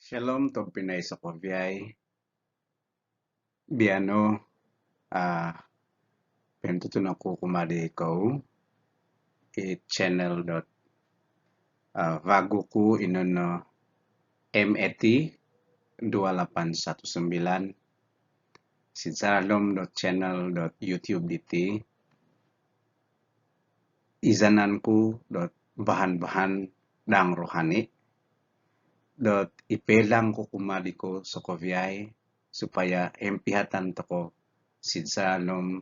Shalom to Pinay sa Kovyay. Biano, ah, pinutun ako kumadi ko channel dot bago ko inono MET 2819 channel.youtube diti izananku bahan-bahan dang rohani ipelang ko kumadi ko sa Kovyay supaya empihatan toko sidsalom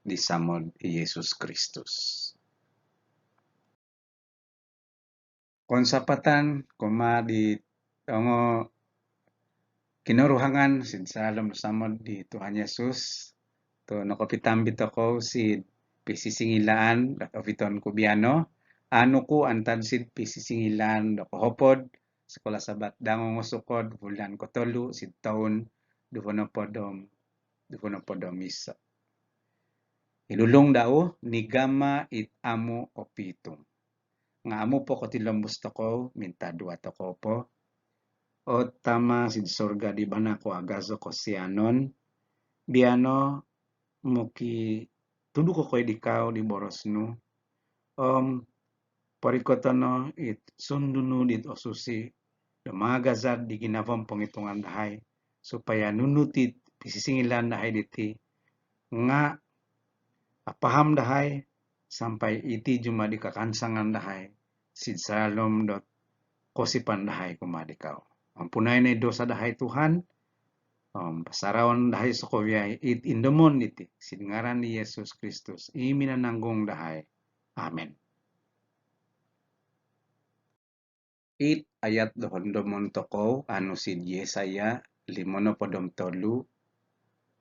di samod Yesus Kristus. Konsapatan kumadi ongo kinuruhangan sidsalom samod di Tuhan Yesus to nakapitambit ako si pisisingilaan ofiton kubiano ano ko antad sid pisisingilaan hopod sekolah sabat dangong usukod bulan ko tolu sid taon dufonopodom misa ilulong dao ni gama it amo opitung nga amo po ko tilambos ko minta dua ko po o tama sid sorga di bana ko agazo ko sianon biano muki tudu ko koy dikaw di boros no parikotono it sundunu dit osusi damagazad di ginavam pengitungan dahay supaya nunutit pisisingilan dahay diti nga apaham dahay sampai iti juma di kakansangan dahay sid salom dot kosipan dahay kumadikaw ampunay na dosa dahay Tuhan pasarawan dahay sa Kovyay it indomon iti singaran ni Yesus Kristus iminananggong dahay. Amen. It ayat dohondomon toko anu sid Yesaya limono podom tolu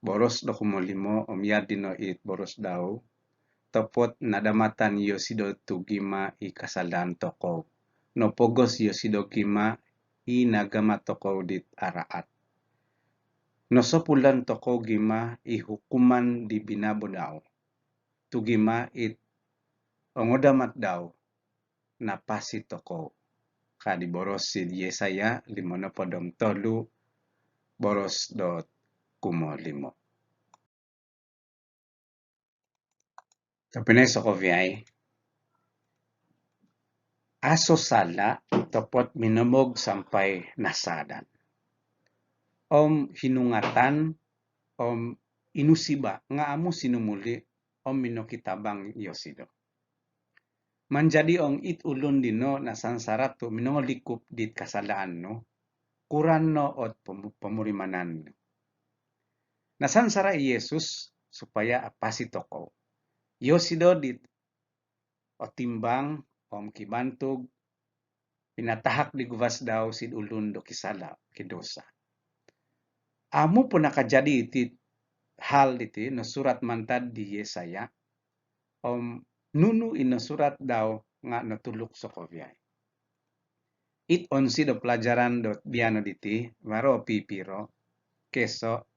boros dokumolimo omyad dino it boros daw topot nadamatan yosido tugima i kasalan toko no pogos yosido gima i nagama toko dit araat no sopulan toko gima i hukuman di binabo daw tugima it ongodamat daw napasi toko kadi boros sid Yesaya limono podom tolu boros dot kumolimo. Tapinay sa Kovyay aso sala topot minamog sampai nasadan hinungatan inusiba nga amo sinumuli minokitabang yosido manjadi it ulun dino nasansarat to minongolikup dit kasalaan no kuran no ot pemurimanan nasansara Yesus supaya apasi toko yosido dit otimbang kibantog pinatahak di guwas daw sid ulun do kisala kidosa amo po nakajadi iti hal iti no surat mantad di Yesaya nunu ino surat daw nga natulok sa Kovyay it onsi do pelajaran do biano diti maro pipiro keso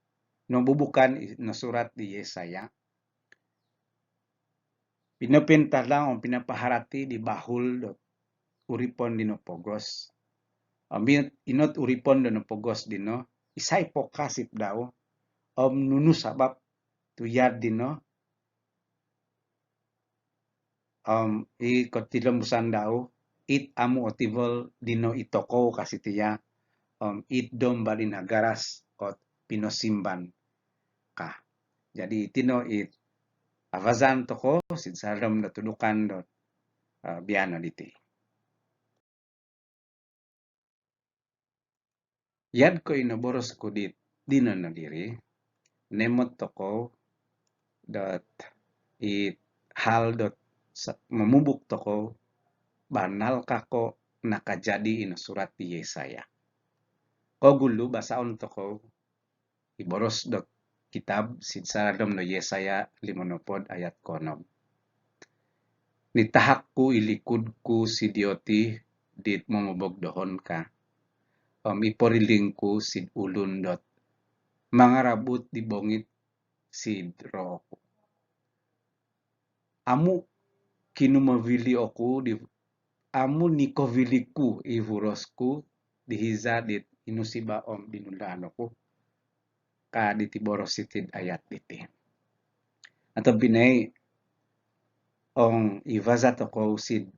no bubukan no surat di Yesaya pinapinta lang pinapaharati di bahul do uripon dino pogos inot uripon dino pogos dino isay po kasip daw nunu sabab tuyad dino kotilambusan daw it amo otivel dino itoko kasitiya it dom balin agaras ot pinosimban ka jadi tino it avazan toko sid salom na tulukan dot biano diti yad ko inaboros ko dit dino na diri nemot toko dot it hal dot mamubuk toko banal kako nakajadi ino surat di Yesaya gulu basaon toko iboros dot kitab sid saradom no Yesaya limonopod ayat konom nitahak ku ilikod ku si dioti dit momobog dohon ka iporiling ku sid ulun dot mangarabut di bongit sid rooko amu kinumavili oku di amu nikoviliku ivurosku dihiza dit inusiba dinundano ko ka diti boros sitid ayat diti. Atau binay iwaza toko sid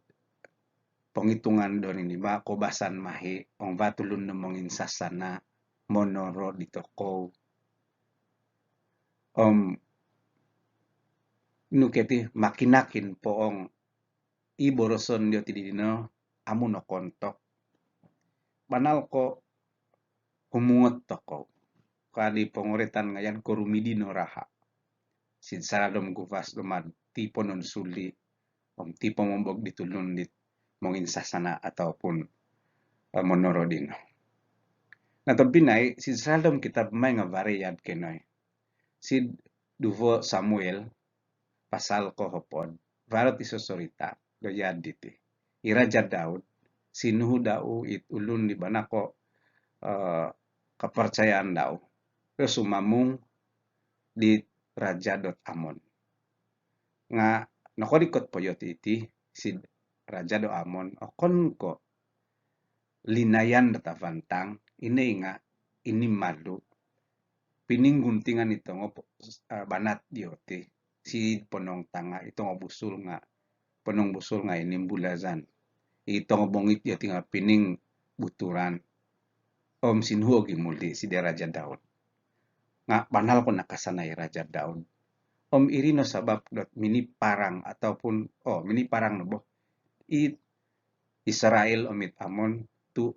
penghitungan do ni ba ko basan mahi vatulun nemongin sasana monoro dito ko nuketi makinakin poong iboroson dio tidino amu no kontok banal ko humungot toko kadi pengoritan ngayan ko rumidino raha sid saradom guvas domad tipo non suli tipo mombog ditulun dit mongin sasana ataupun monoro dino. Nah binay sid saradom kitab may nga variyad kenoy sid duvo Samuel pasal ko hopod varot isosorita do yad diti iraja Daud sinuhu dau it ulun di banako kepercayaan dau terus sumamung di Raja Amon nga nakodikot poyot iti si Raja do Amon okon ko linayan data vantang ini nga ini malu piningguntingan ito ngo banat diote si ponong tanga ito ngo busul nga ponong busul nga inimbulazan ito ngo bongit yo tinga pining buturan sinhuo gimuli si Raja Daud nga banal ko nakasanay Raja Daud irino sabab dot mini parang ataupun mini parang no Israel omit Amon tu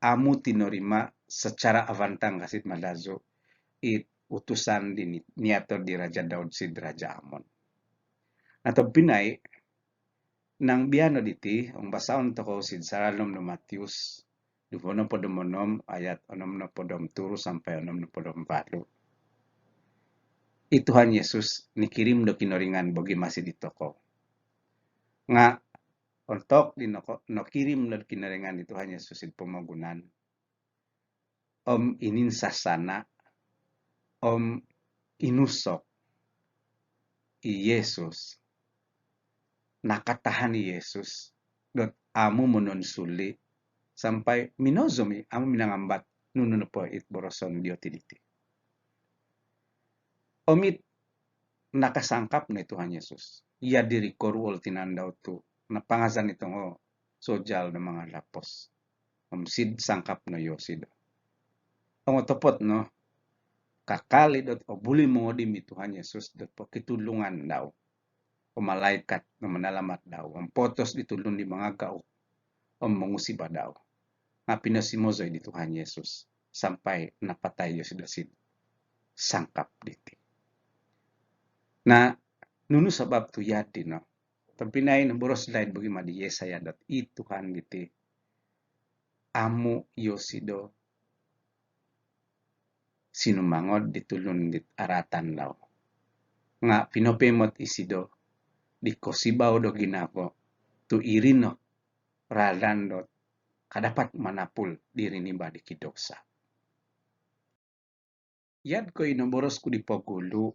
amu tinorima secara avantang kasit malazo utusan di niator di Raja Daud sid Raja Amon. Atau pinay nang biano diti basaon toko sid saralom no Matius duvono podomonom ayat 63 sampai 64. Tuhan Yesus nikirim do kinoringan bogi masih ditoko. Nga untuk kirim do kinoringan di Tuhan Yesus id pemagunan. Inin sasana inusok Yesus nakatahan Yesus dot amu mononsuli sampai minozomi amu minangambat nunun po it boroson dio tiditi. Omit nakasangkap na Tuhan Yesus. Ia diri koruol tinandaw tu napangasan ito ngo sojal na mga lapos. Sid sangkap na yosido. Ang otopot no kakali dot buli mo di Tuhan Yesus dot po kitulungan daw. O malaikat na manalamat daw. Ang potos ditulun di mga gao. O mangusiba daw. Nga pinasimozoy di Tuhan Yesus. Sampai napatay yosido sid sangkap diti. Na nunu sabab tu yadi no. Tampinay na boros lain bagi madi Yesaya dot Tuhan diti. Amu yosido sinumangod ditulun dit aratan daw. Nga pinopemot isido di kosibaw do ginako tu irino radan dot kadapat manapul diri nimba di kidoksa. Yad ko inoboros ko di pagulu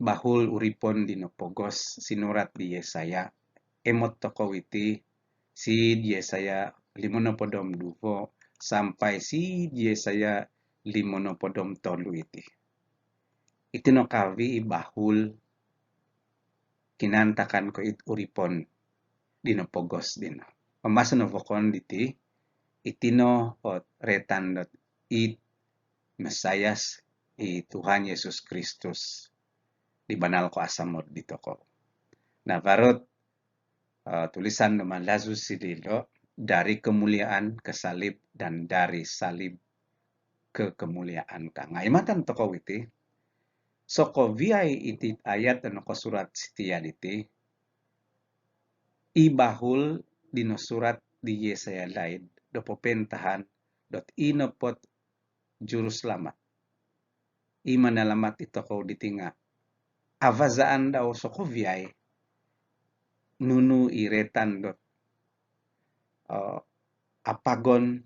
bahul uripon di pogos sinurat di Yesaya emot toko iti si Yesaya 52 sampai si Yesaya 53 iti. Iti no kavi bahul kinantakan ko it uripon di pogos din. Pamasa no vokon diti itino retan dot it Mesayas Tuhan Yesus Kristus di banal ko asamod dito ko. Na varot tulisan naman Lazus Sidilo dari kemuliaan ke salib dan dari salib ke kemuliaan ka. Ngaimatan to ko iti. So ko viay iti ayat ano ko surat sitiya iti. Ibahul dino surat di Yesaya laid do popentahan dot inopot juru selamat. Imanalamat ito ko ditinga. Avazaan daw so ko viay nunu iretan dot apagon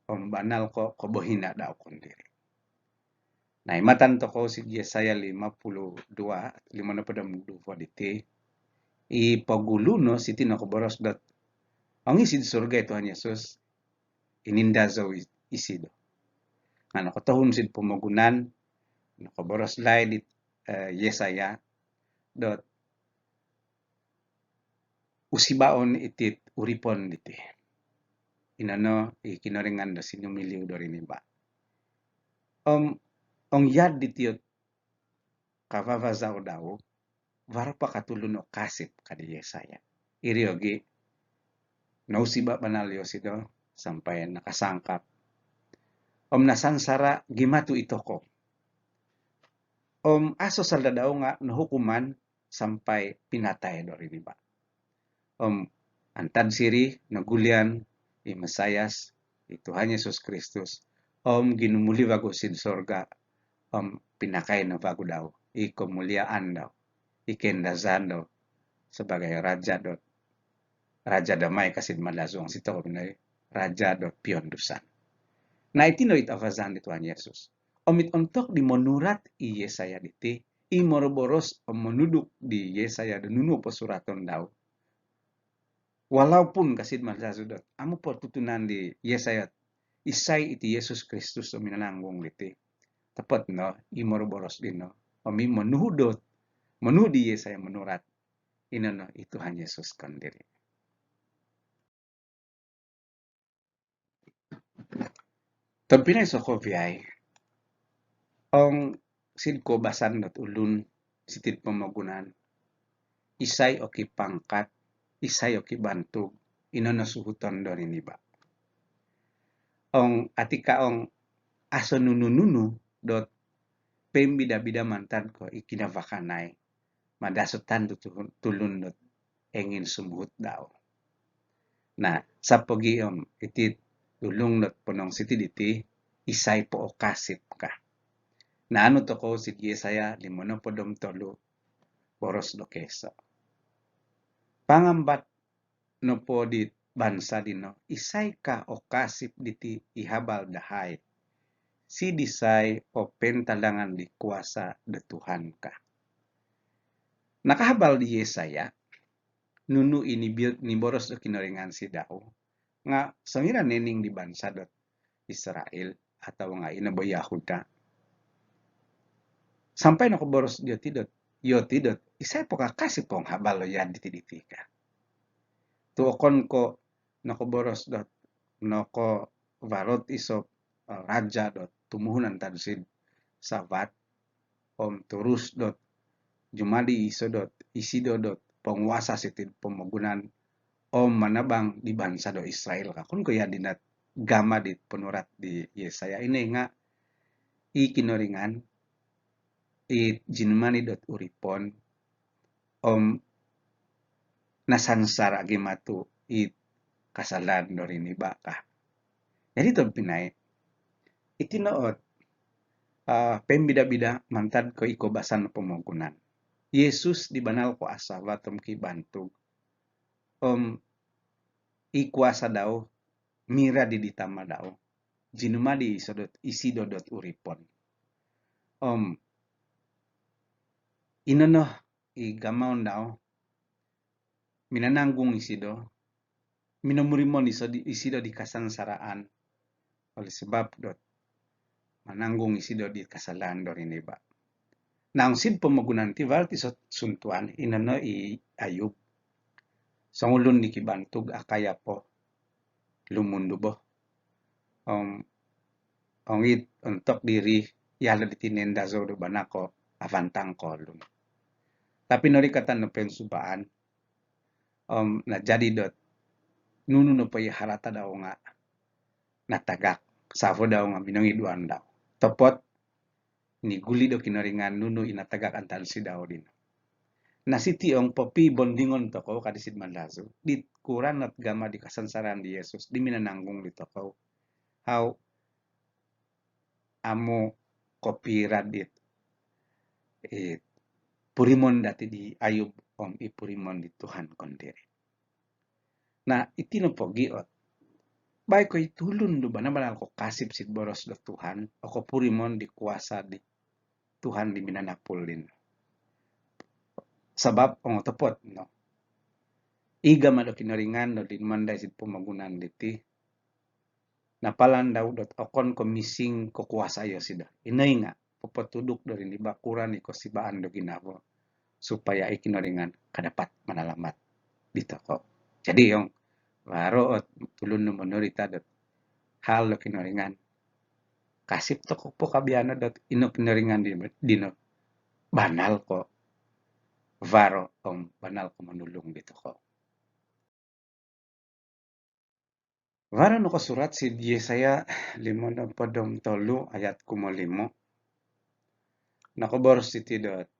banal ko kobohina daw kundiri. Nah, imatan to ko si Yesaya 52 diti ipaguluno si tinakoboros dot ang isid surga Tuhan Yesus ininda zo isido. Nga nakotahon sid pamagunan, nakaboros lay dit Yesaya, dot usibaon itit uripon diti. Inano ikinoringan do sinumiliw do riniba. Ong yad ditiot kavavazao daw, varapa katulun o kasip kadi Yesaya. Iriogi, nausiba banal yosido, sampai nakasangkap. Nasansara gimatu itoko. Aso salda daw nga nahukuman sampai pinatay do riniba. Antad siri nagulian i Mesayas, i Tuhan Yesus Kristus, ginumuli bago sid sorga, pinakay na bago daw, i kemuliaan daw, ikendazan daw, sebagai raja damay kasid malazong sito ko pinay, raja do piondusan. Na itino itafazan di Tuhan Yesus. Omit ontok di monurat i Yesaya diti, i moroboros menuduk di Yesaya dan nunu pesuraton daw. Walaupun kasid malazudot, amo po tutunan di Yesaya, isay iti Yesus Kristus o minananggung diti. Tepat no, i moroboros din no. Omi menuhudot, menudi Yesaya menurat, ino no, itu hanya Yesus kandiri. Tampinay sa kovyay, ang sidko basan dot ulun sitit pamagunan, isay o kipangkat, isay o kibantog, ino nasuhuton do riniba. Ang atika ang aso nunununu dot pembida-bida mantan ko ikinavakanay, madasutan tulun dot engin sumuhut daw. Na sa pogi itit tulung dot ponong siti diti, isay po o kasip ka. Na ano to ko si Yesaya 53 boros do keso. Pangambat no po dit bansa dino, isay ka o kasip diti ihabal dahay. Si disay o pentalangan di kuasa de Tuhan ka. Nakahabal di Yesaya, nunu ini ni boros do kinoringan si daw, nga samira nening di bansa dot Israel atau nga inabo Yahuda. Sampai nakoboros yotidot, isay po kakasip pong habal lo yan diti ka. Tuokon ko nakoboros dot, noko varot isop raja dot, tumuhunan tadsid sabat, turus dot, jumadi iso dot, isido dot, penguasa sitid pemagunan, manabang di bansa do Israel ka. Kun ko yan dinat gama dit penurat di Yesaya. Ini nga ikinoringan, jinmani dot uripon, nasansara gimatu kasalan do riniba ka. Jadi to pinay, itinoot, pembida-bida mantad ko ikobasan pemagunan. Yesus di banal ko asa watom ki bantug. Ikuasa daw, mira di ditama daw, jinumadi isido dot uripon. Inono igamaon daw, minananggung isido, minumurimon isido di kasansaraan, oleh sebab dot mananggung isido di kasalan do riniba. Nang sid pemagunan ti valti suntuan, inono i Ayub. Sangulun di kibantug akaya po lumundu bo. Ongit untuk diri yala di tinenda zo do banako avantang kolum. Tapi nori kata no pensubaan, na jadi dot nunu no pa harata daw nga natagak savo daw nga binangiduan daw. Topot ni guli do kinoringan nunu inatagak antal si daw din. Na siti ong popi bondingon to ko kadisid manlazo, dit kuran at gama di kasansaran di Yesus, di minananggung dito ko. How amo kopira dit purimon dati di Ayub ipurimon di Tuhan kondiri. Nah itino pogiot, baik ko itulun do ba naman ko kasip sid boros do Tuhan, o ko purimon di kuasa di Tuhan di minanapul din. Sabab ang topot no. Iga malo kinaringan no din manday sid pamagunan diti. napalan daw dot okon komising ko kuasa yo sida. Inay nga, papatudok do rin ibakuran ni ko sibaan do ginabo supaya ikinoringan kadapat manalamat dito ko. Jadi yung waro at tulun no monorita dot hal do kinoringan kasip to ko po kabiyano dot ino kinoringan dino banal ko varo om banal ko manulong dito ko. Varo no kasurat si Yesaya 53 ayat 5. Nakobor siti dot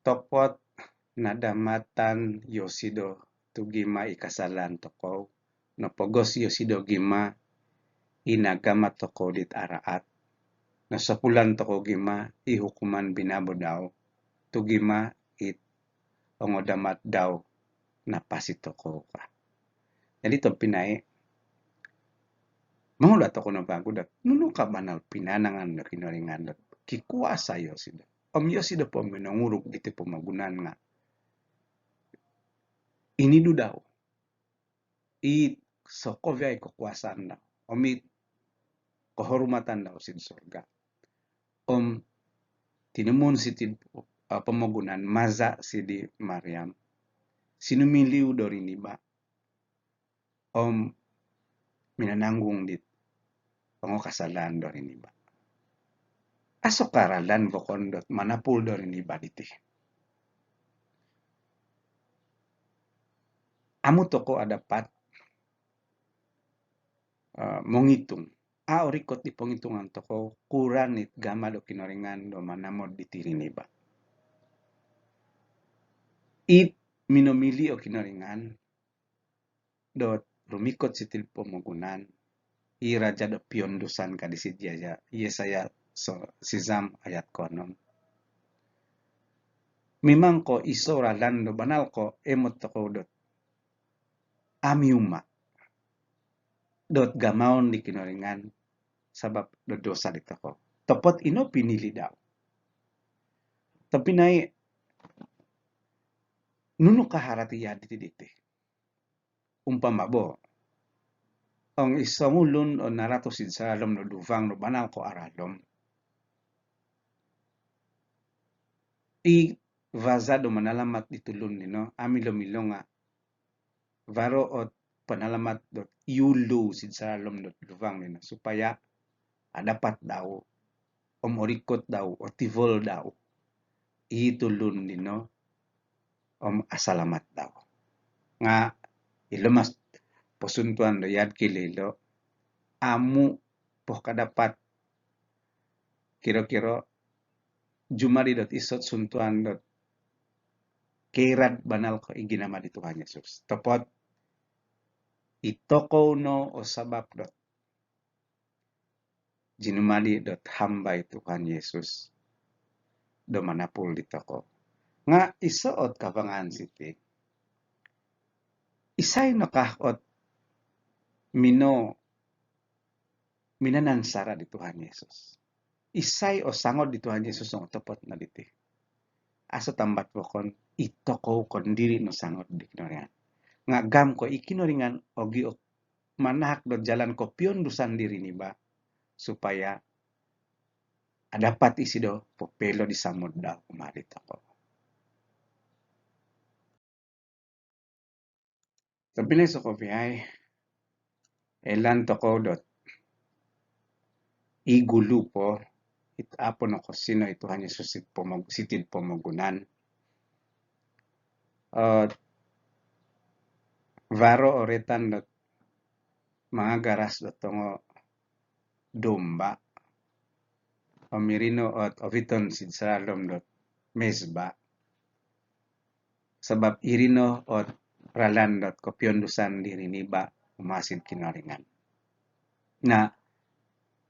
topot nadamatan yosido tugima ikasalan tokow no pogos yosido gima inagama toko dit araat no sapulan toko gima ihukuman binabo daw tugima it ongodamat daw napasi toko ka. Jadi to pinay mangulat ako no bago dat nuno ka banal pinanangan no kinoringan dat kikuasa yosido. Om yosido po menanguruk dito pemagunan nga ini do daw it sokovya kekuasaan daw omit kehormatan daw sin surga om tinumun si pemagunan maza si di Maryam sinumiliw do rin iba om minananggung dit pangokasalan do rin iba aso karalan bokon dot manapul do rin iba diti amo toko adapat menghitung orikot di penghitungan toko kuranit gama do kinoringan do manamod di tirin iba it minomili o kinoringan dot rumikot sitil pemagunan i raja do piondusan kadisit Yesaya sizam ayat konom memang ko iso ralan do banal ko emot toko dot amiuma dot gamaon di kinoringan sabab do dosa di toko topot ino pinili daw tapi naik nunu kaharati yadi dite umpama bo ang isangulun o narato sin salom no duvang no banal ko aradom i vazado manalamat ditulun nino amilo nga varo ot panalamat dot yulo sin salom dot duvang nino supaya dapat daw orikot daw o tivol daw itulun nino asalamat daw nga ilemas posuntuan do yad kililo amu poh kadapat kiro-kiro jumari dot isot suntuan dot kerad banal ko iginama di Tuhan Yesus topot itoko no o sabab dot jinumali dot hambay Tuhan Yesus do manapul di toko nga isoot kapangan siti isay no kahot minansara di Tuhan Yesus isay o sangod di Tuhan Yesus ang topot na diti aso tambat pokon itoko kon diri no sangod di kinoringan nga gam ko ikinoringan ogi o manahak do jalan ko piondusan diri ni ba supaya dapat isi do popelo di samod daw kumarit ako tapi na so ko ay elan toko dot igulu po itapon ako sino Tuhan Yesus sitid pamagunan varo oretan dot mga garas dot tongo domba omirino ot oviton sin salom dot mesba sabab irino ot ralan dot kopiondusan diri niba umasid kinaringan na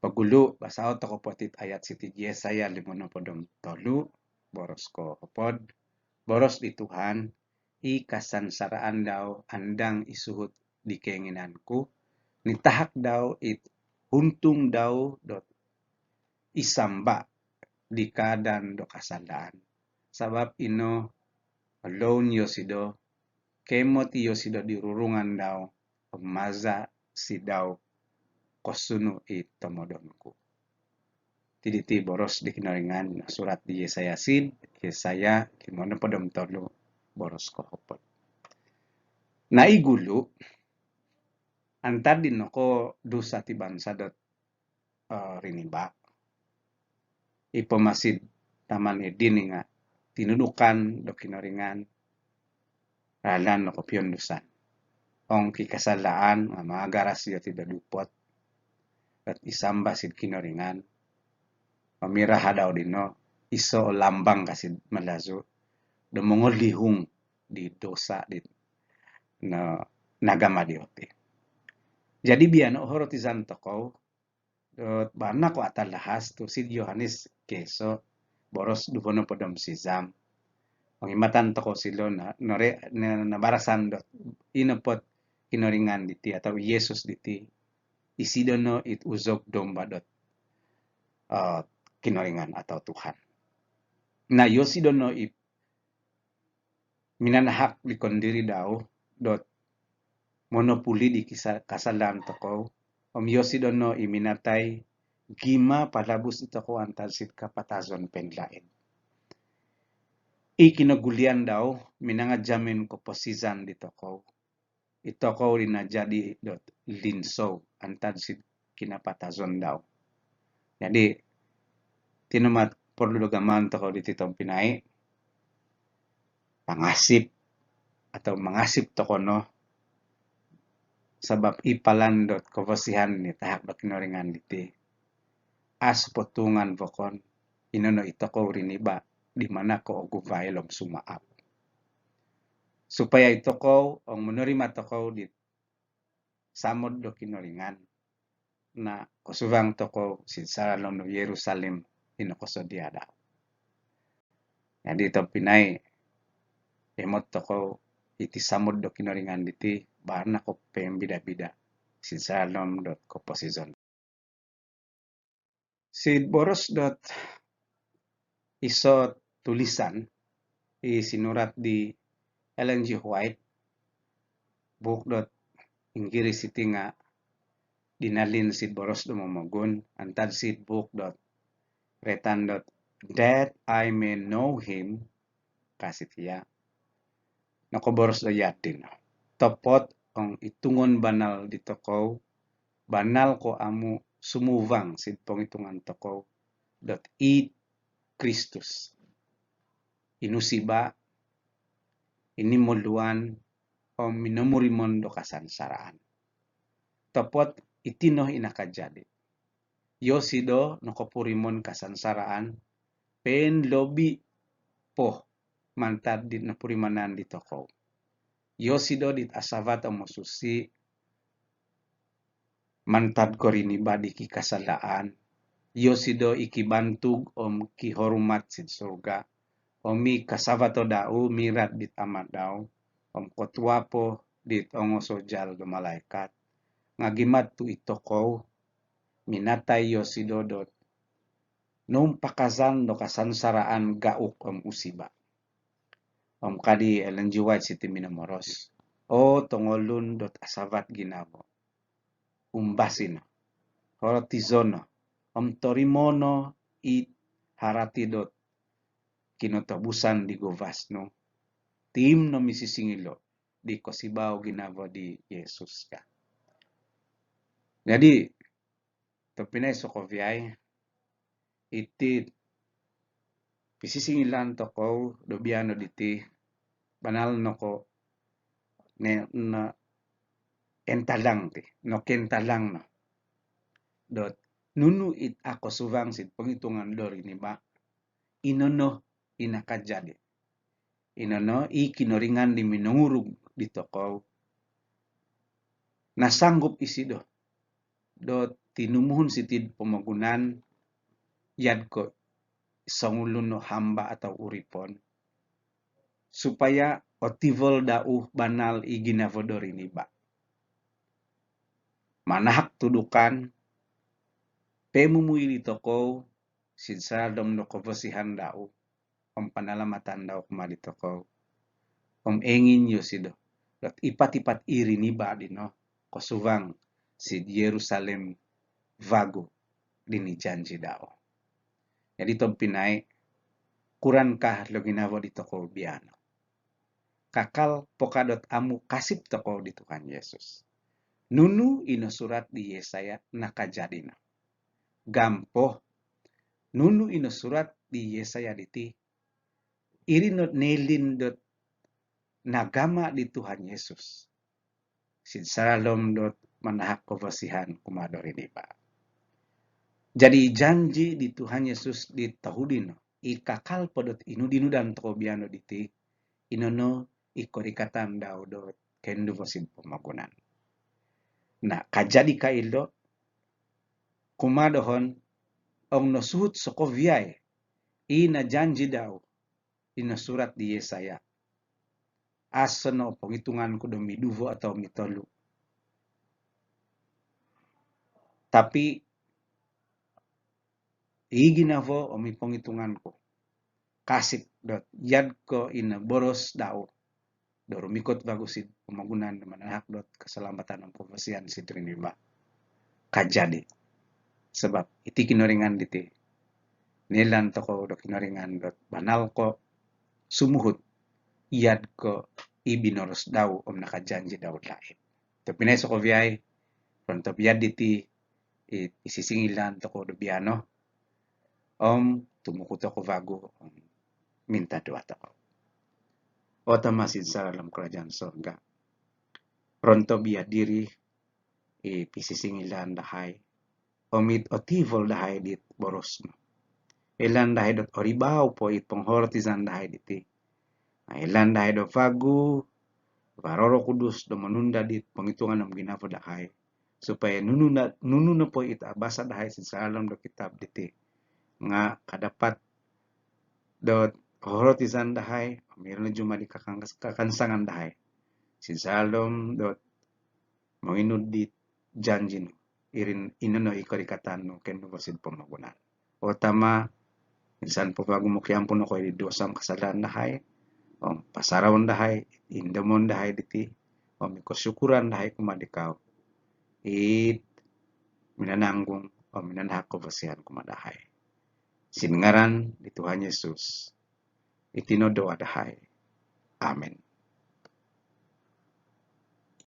pagulo basao to kopotit ayat siti Yesaya 53 boros ko kopod boros di Tuhan ikasansaraan daw andang isuhut di keinginanku nitahak daw it huntung daw dot isamba di kadan do kasalaan sabab ino alone yosido kemot yosido dirurungan daw maza si daw kosunu itomodonku. Tiditi boros di kinaringan surat di Yesaya sid, Yesaya limono podom tolu boros kohopot. Na igulu, antad din ko dosa ti bansa dot riniba. Ipamasid taman edin nga tinudukan do kinaringan ralan no kopyon dusan. Ong kikasalaan nga mga garas yo ti dadupot at isamba sid kinaringan. Pamiraha daw din no, iso lambang kasid malazo. Dumungol lihong di dosa din na nagama diyote. Jadi biyan ohoro ti santo ko, bana ko atalahas to si Yohanes keso boros dupono podom sizam. Pangimatan to ko silo na nabarasan dot inapot kinoringan diti atau Yesus diti isidono it uzog domba dot kinoringan atau Tuhan. Na yosidono it minanahak di kondiri daw dot monopoli di kasalan to ko yosidono iminatay gima palabus ito ko antalsit kapatazon penlain. Ikinagulian daw minangadyamin ko posizan dito ko. Ito ko rin na jadi dot linso antalsit kinapatazon daw. Jadi tinumat perlugaman to ko dito itong pinay pangasip atau mangasip to ko no sabab ipalan dot kofasihan ni tahak do kinoringan diti as potungan vokon inono ito ko rin iba di mana ko oguvailom sumaap. Supaya ito ko ang menerima to ko di samod do kinoringan na kosuvang to ko sinsaralom no Yerusalem inokosodiada. Jadi ito pinay emot to ko iti samod do kinoringan diti barna ko pembida-bida sinsaralom dot ko posizon. Si boros dot iso tulisan isinurat di Ellen G. White book dot Inggris iti nga dinalin sid boros do momogun antad sid book dot retan dot that I may know him kasitiya nakoboros do yatin topot ang itungon banal dito ko banal ko amu sumuvang sid pongitungan to ko dot it Kristus inusiba inimuluan o minumurimon do kasansaraan. Topot itino inakajadi. Yosido no kopurimon kasansaraan pen lobi po mantad dit na purimanan dito ko. Yosido dit asavat o mosusi mantad ko riniba di kikasalaan. Yosido ikibantug om kihorumat sid surga. Omi kasavato daw mirat dit amat daw om kotwapo dit ongosojal do malaikat ngagimat tu ito ko minatay Yosido dot nung pakazan do kasansaraan gauk om usiba om kadi Ellen G. White siti minamoros o tongolun dot asavat ginabo umbasino horotizono om torimono it harati dot kinotobusan di govasno tim no misisingilo di kosibaw ginavo di Yesus ka. Jadi topinay sokovyay iti pisisingilan to ko dobiano diti banal no ko ne na entalang ti no kentalang no dot nunu it ako suvang sid pengitungan dori ni ba inono inakajadi inono ikinoringan di minungurug dito ko nasanggup isido do tinumuhon sitid pamagunan yad ko sangulun no hamba atau uripon supaya otivol dau banal iginavodor ini ba manahak tudukan pemumuy dito ko sinsadom no kovosihan dau om panalamatan daw kumadito ko om engin Yosido dot ipat-ipat iri ni ba dino kosuvang si Jerusalem vago dini janji dao. Jadi tom pinay kurankah lo ginavo di toko biano. Kakal pokadot amu kasip toko di Tuhan Yesus. Nunu ino surat di Yesaya nakajadina. Gampo nunu ino surat di Yesaya diti irinot nelindot nagama di Tuhan Yesus. Sinsalom dot manahak kevasihan kumadori ba. Jadi janji di Tuhan Yesus di tahudino ikakal podot inu dinudan toko biano diti inono ikorikatan daudot kendu vasin pemagunan. Nah, kajadi kailo kumadohon ong nosuhut sokoviay ina janji daw ina surat di Yesaya. Asano penghitungan ko do miduvo atau mitolu. Tapi iginavo o mi penghitungan ko. Kasip dot yad ko ina boros daw. Doro mikot bagusin pemagunan manahak dot keselamatan ang pemasian si Trinima. Kajadi. Sebab iti kinoringan diti. Nilan toko do kinoringan dot banal ko sumuhut yad ko ibinoros daw om nakajanji daw lain. Tapi na ko viyay pronto biyad diti isisingilan toko do biano om tumukuto ko vago om minta doa toko. Ota masin sa dalam kerajaan surga. Pronto biya diri pisisingilan dahay omit otivol dahay dit boros no. Ilan dahay dot oribaw po it penghortizan dahay diti. Ilan dahay do vago varoro kudus do menunda dit penghitungan ng ginavo dahay. Supaya nunu na po it abasa dahay sa alam do kitab diti. Nga kadapat dot horotizan dahay meron na juma di kakansangan dahay. Sinsalom dot manginud di janji no irin inano ikarikatan no ken basid pamagunan. O tama insan po bago mo kiampo no ko di dosam kasalanan dahay. O pasarawon dahay indamon dahay diti. O mikosyukuran dahay kumadikaw. It minananggung o minanahak ko basihan kumadahay. Sinengaran di Tuhan Yesus itinodo adahay. Amen.